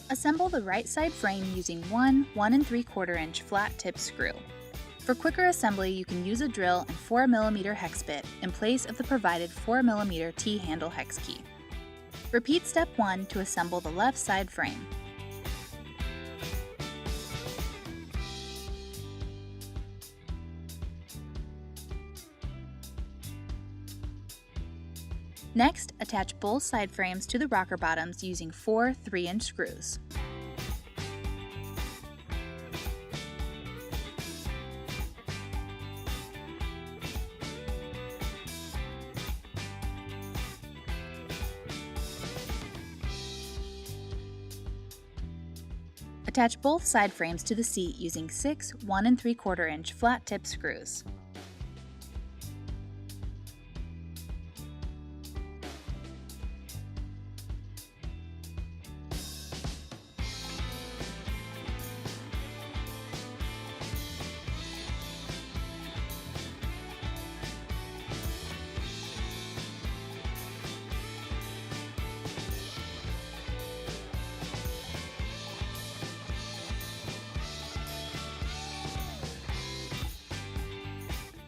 Assemble the right side frame using one 1 3/4 inch flat tip screw. For quicker assembly, you can use a drill and 4mm hex bit in place of the provided 4mm T-handle hex key. Repeat step 1 to assemble the left side frame. Next, attach both side frames to the rocker bottoms using 4 3-inch screws. Attach both side frames to the seat using 6 1 3/4 inch flat tip screws.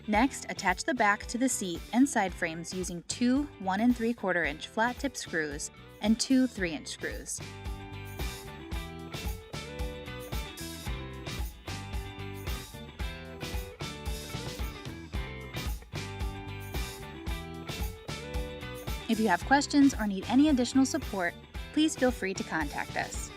Next, attach the back to the seat and side frames using 2 1 3/4 inch flat tip screws and 2 3-inch screws. If you have questions or need any additional support, please feel free to contact us.